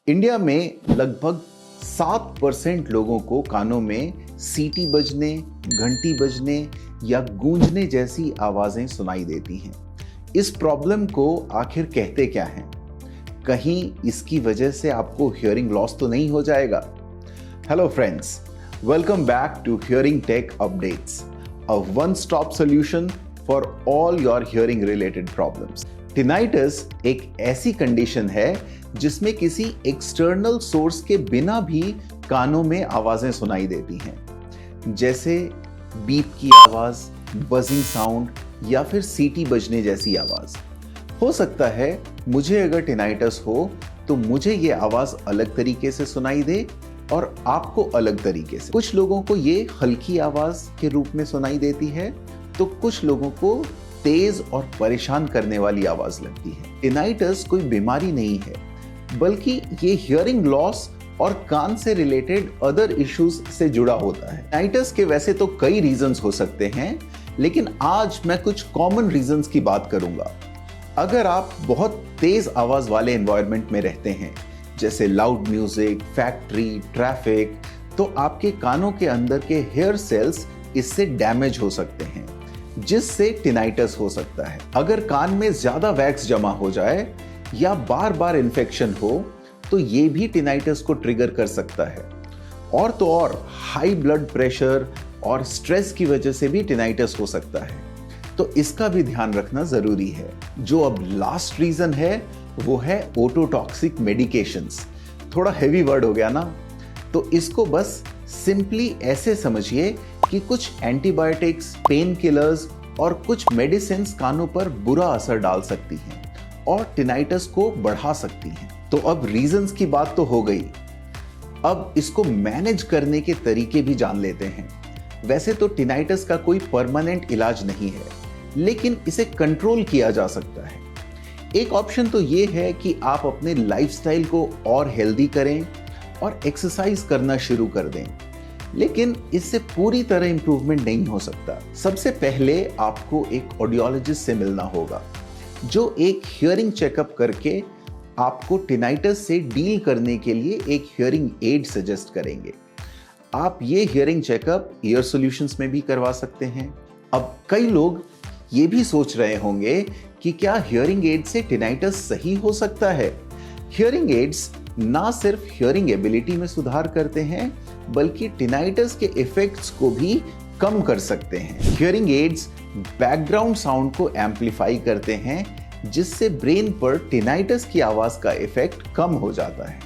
India में लगभग 7% लोगों को कानों में सीटी बजने, घंटी बजने या गूंजने जैसी आवाजें सुनाई देती हैं। इस प्रॉब्लम को आखिर कहते क्या हैं? कहीं इसकी वजह से आपको हियरिंग लॉस तो नहीं हो जाएगा? Hello friends, welcome back to hearing tech updates, a one stop solution for all your hearing related problems. Tinnitus एक ऐसी कंडीशन है जिसमें किसी एक्सटर्नल सोर्स के बिना भी कानों में आवाजें सुनाई देती हैं, जैसे बीप की आवाज, बजिंग साउंड या फिर सीटी बजने जैसी आवाज। हो सकता है मुझे अगर टिनाइटस हो तो मुझे ये आवाज अलग तरीके से सुनाई दे और आपको अलग तरीके से। कुछ लोगों को ये हल्की आवाज के रूप में सुनाई देती है तो कुछ लोगों को तेज और परेशान करने वाली आवाज लगती है। टिनाइटस कोई बीमारी नहीं है, बल्कि ये हियरिंग लॉस और कान से रिलेटेड अदर इश्यूज से जुड़ा होता है। टिनाइटस के वैसे तो कई रीजंस हो सकते हैं, लेकिन आज मैं कुछ कॉमन रीजंस की बात करूंगा। अगर आप बहुत तेज आवाज वाले एनवायरनमेंट में रहते हैं, जैसे लाउड म्यूजिक, फैक्ट्री, ट्रैफिक, तो आपके कानों के अंदर के हेयर सेल्स इससे डैमेज हो सकते हैं, जिससे टिनाइटस हो सकता है। अगर कान में ज्यादा वैक्स जमा हो जाए या बार बार इन्फेक्शन हो तो ये भी टिनाइटस को ट्रिगर कर सकता है। और तो और हाई ब्लड प्रेशर और स्ट्रेस की वजह से भी टिनाइटस हो सकता है, तो इसका भी ध्यान रखना जरूरी है। जो अब लास्ट रीजन है वो है ओटोटॉक्सिक मेडिकेशंस। थोड़ा हेवी वर्ड हो गया ना, तो इसको बस सिंपली ऐसे समझिए कि कुछ एंटीबायोटिक्स, पेन किलर्स और कुछ मेडिसिन कानों पर बुरा असर डाल सकती हैं और टिनाइटस को बढ़ा सकती हैं। तो अब रीजंस की बात तो हो गई, अब इसको मैनेज करने के तरीके भी जान लेते हैं। वैसे तो टिनाइटस का कोई परमानेंट इलाज नहीं है, लेकिन इसे कंट्रोल किया जा सकता है। एक ऑप्शन तो ये है कि आप अपने लाइफस्टाइल को और हेल्दी करें और एक्सरसाइज करना शुरू कर दें, लेकिन इससे पूरी तरह इंप्रूवमेंट नहीं हो सकता। सबसे पहले आपको एक ऑडियोलॉजिस्ट से मिलना होगा, जो एक हियरिंग चेकअप करके आपको टिनाइटस से डील करने के लिए एक हियरिंग एड सजेस्ट करेंगे। आप ये हियरिंग चेकअप ईयर सॉल्यूशंस में भी करवा सकते हैं। अब कई लोग ये भी सोच रहे होंगे कि क्या हियरिंग एड से टिनाइटस सही हो सकता है? हियरिंग एड्स ना सिर्फ हियरिंग एबिलिटी में सुधार करते हैं, बल्कि टिनाइटस के इफेक्ट्स को भी कम कर सकते हैं। हियरिंग एड्स बैकग्राउंड साउंड को एम्पलीफाई करते हैं, जिससे ब्रेन पर टिनाइटस की आवाज का इफेक्ट कम हो जाता है।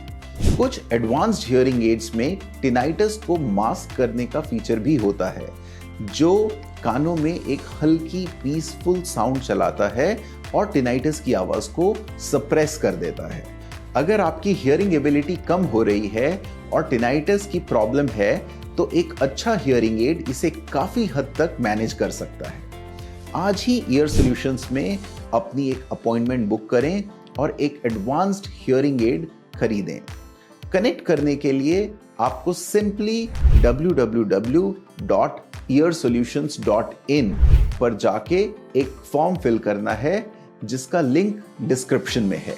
कुछ एडवांस्ड हियरिंग एड्स में टिनाइटस को मास्क करने का फीचर भी होता है, जो कानों में एक हल्की पीसफुल साउंड चलाता है और टिनाइटस की आवाज को सप्रेस कर देता है। अगर आपकी हियरिंग एबिलिटी कम हो रही है और टिनाइटस की प्रॉब्लम है, तो एक अच्छा हियरिंग एड इसे काफी हद तक मैनेज कर सकता है। आज ही ईयर सॉल्यूशंस में अपनी एक अपॉइंटमेंट बुक करें और एक एडवांस्ड हियरिंग एड खरीदें। कनेक्ट करने के लिए आपको सिंपली www.earsolutions.in पर जाके एक फॉर्म फिल करना है, जिसका लिंक डिस्क्रिप्शन में है,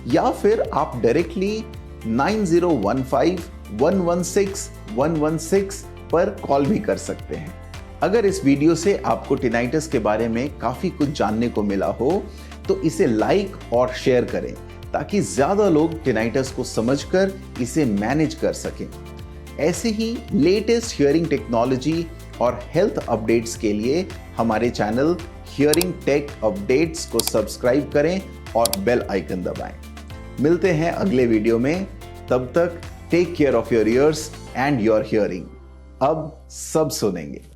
या फिर आप डायरेक्टली 9015116116 पर कॉल भी कर सकते हैं। अगर इस वीडियो से आपको टिनाइटस के बारे में काफी कुछ जानने को मिला हो तो इसे लाइक और शेयर करें, ताकि ज्यादा लोग टिनाइटस को समझकर इसे मैनेज कर सकें। ऐसे ही लेटेस्ट हियरिंग टेक्नोलॉजी और हेल्थ अपडेट्स के लिए हमारे चैनल हियरिंग टेक अपडेट्स को सब्सक्राइब करें और बेल आइकन दबाएं। मिलते हैं अगले वीडियो में, तब तक take care of your ears and your hearing. अब सब सुनेंगे।